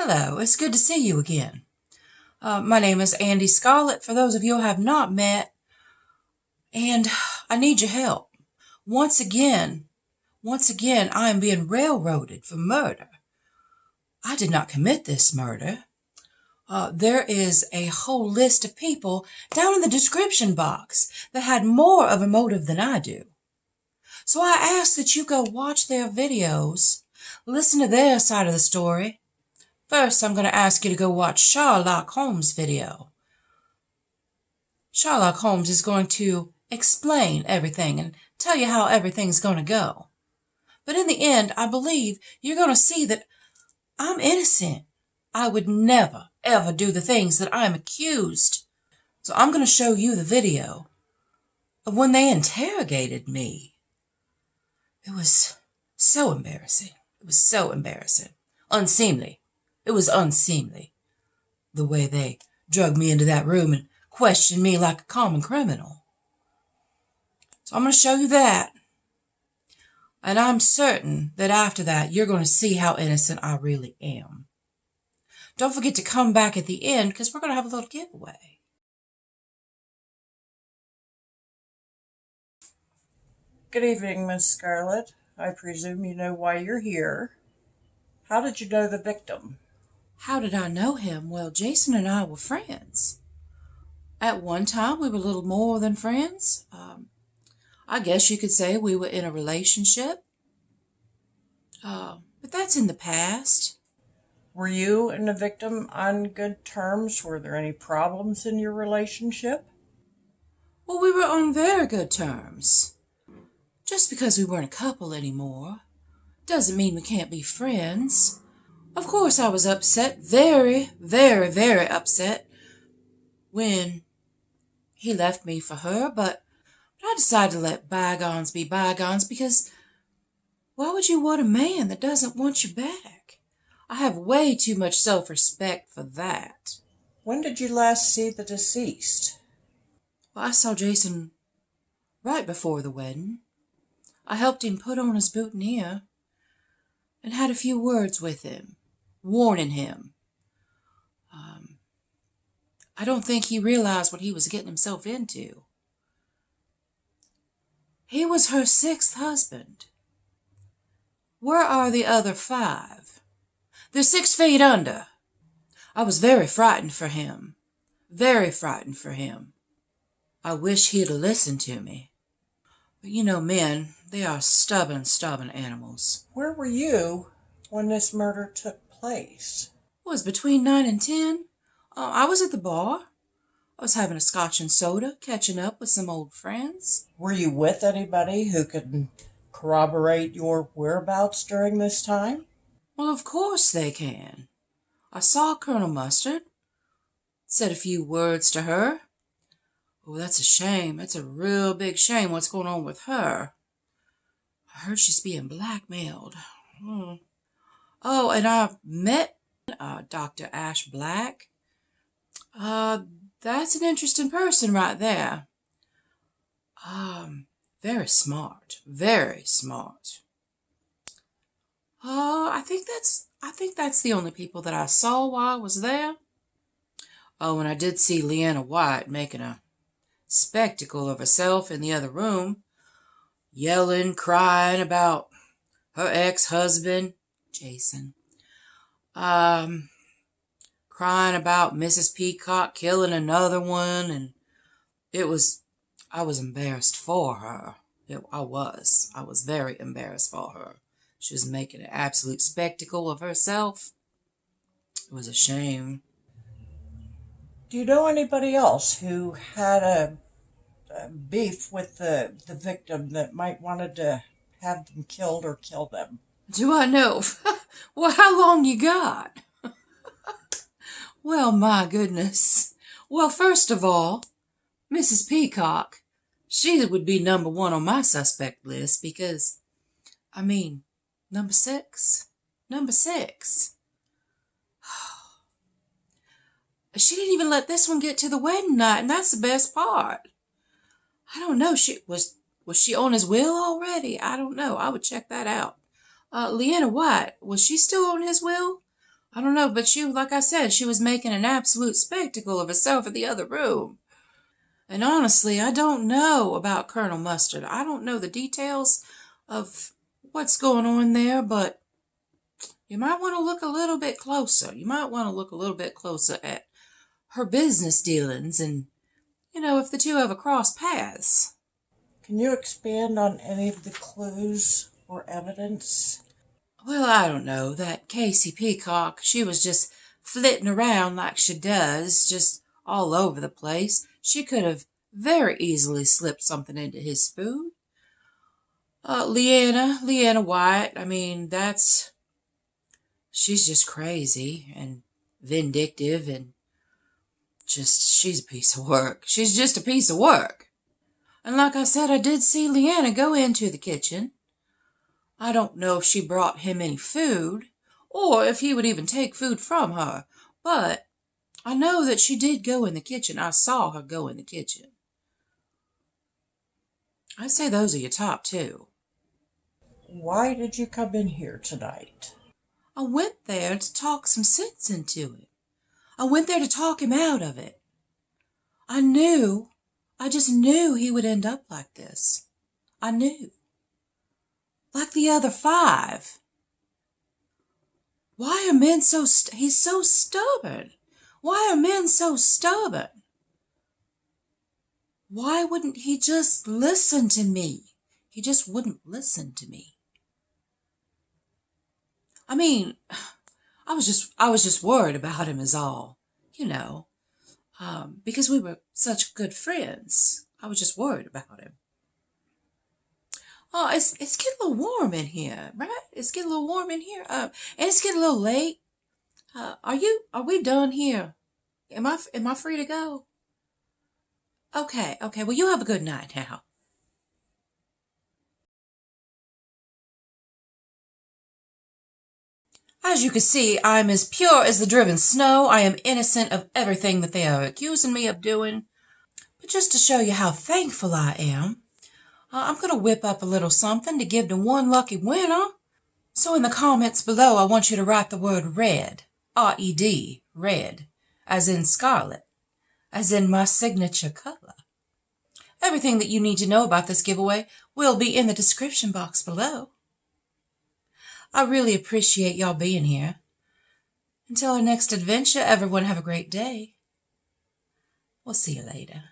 Hello, it's good to see you again. My name is Andi Scarlett, for those of you who have not met, and I need your help. Once again, I am being railroaded for murder. I did not commit this murder. There is a whole list of people down in the description box that had more of a motive than I do. So I ask that you go watch their videos, listen to their side of the story. First, I'm going to ask you to go watch Sherlock Holmes' video. Sherlock Holmes is going to explain everything and tell you how everything's going to go. But in the end, I believe you're going to see that I'm innocent. I would never, ever do the things that I'm accused. So I'm going to show you the video of when they interrogated me. It was so embarrassing. It was so embarrassing. Unseemly. It was unseemly, the way they drugged me into that room and questioned me like a common criminal. So I'm going to show you that. And I'm certain that after that, you're going to see how innocent I really am. Don't forget to come back at the end, because we're going to have a little giveaway. Good evening, Miss Scarlett. I presume you know why you're here. How did you know the victim? How did I know him? Well, Jason and I were friends. At one time, we were a little more than friends. I guess you could say we were in a relationship. But that's in the past. Were you and the victim on good terms? Were there any problems in your relationship? Well, we were on very good terms. Just because we weren't a couple anymore doesn't mean we can't be friends. Of course, I was upset, very, very, very upset, when he left me for her, but I decided to let bygones be bygones, because why would you want a man that doesn't want you back? I have way too much self-respect for that. When did you last see the deceased? Well, I saw Jason right before the wedding. I helped him put on his boutonniere and had a few words with him, warning him. I don't think he realized what he was getting himself into. He was her 6th husband. Where are the other 5? They're 6 feet under. I was very frightened for him. Very frightened for him. I wish he'd have listened to me. But you know, men, they are stubborn, stubborn animals. Where were you when this murder took place? It was between 9 and 10. I was at the bar. I was having a scotch and soda, catching up with some old friends. Were you with anybody who could corroborate your whereabouts during this time? Well, of course they can. I saw Colonel Mustard, said a few words to her. Oh, that's a shame. That's a real big shame what's going on with her. I heard she's being blackmailed. Oh, and I met Dr. Ash Black. That's an interesting person right there. Very smart. Very smart. I think that's the only people that I saw while I was there. Oh, and I did see Leanna White making a spectacle of herself in the other room, yelling, crying about her ex-husband, Jason. Crying about Mrs. Peacock killing another one, and I was embarrassed for her. I was very embarrassed for her. She was making an absolute spectacle of herself. It was a shame. Do you know anybody else who had a beef with the victim that might wanted to have them killed or kill them? Do I know? Well, how long you got? Well, my goodness. Well, first of all, Mrs. Peacock, she would be number 1 on my suspect list because, number 6. Number 6. She didn't even let this one get to the wedding night, and that's the best part. I don't know. Was she on his will already? I don't know. I would check that out. Leanna White, was she still on his will? I don't know, but like I said, she was making an absolute spectacle of herself in the other room. And honestly, I don't know about Colonel Mustard. I don't know the details of what's going on there, but you might want to look a little bit closer. You might want to look a little bit closer at her business dealings and, if the two ever cross paths. Can you expand on any of the clues or evidence? Well, I don't know. That Casey Peacock, she was just flitting around like she does, just all over the place. She could have very easily slipped something into his food. Leanna White, I mean, she's just crazy and vindictive and she's a piece of work. She's just a piece of work. And like I said, I did see Leanna go into the kitchen. I don't know if she brought him any food, or if he would even take food from her, but I know that she did go in the kitchen. I saw her go in the kitchen. I'd say those are your top two. Why did you come in here tonight? I went there to talk some sense into it. I went there to talk him out of it. I just knew he would end up like this. I knew. Like the other 5. Why are men he's so stubborn? Why are men so stubborn? Why wouldn't he just listen to me? He just wouldn't listen to me. I mean, I was just worried about him is all, because we were such good friends. I was just worried about him. Oh, it's getting a little warm in here, right? It's getting a little warm in here. And it's getting a little late. Are we done here? Am I free to go? Okay. Well, you have a good night now. As you can see, I'm as pure as the driven snow. I am innocent of everything that they are accusing me of doing. But just to show you how thankful I am, I'm going to whip up a little something to give to one lucky winner. So in the comments below, I want you to write the word red, R-E-D, red, as in Scarlett, as in my signature color. Everything that you need to know about this giveaway will be in the description box below. I really appreciate y'all being here. Until our next adventure, everyone have a great day. We'll see you later.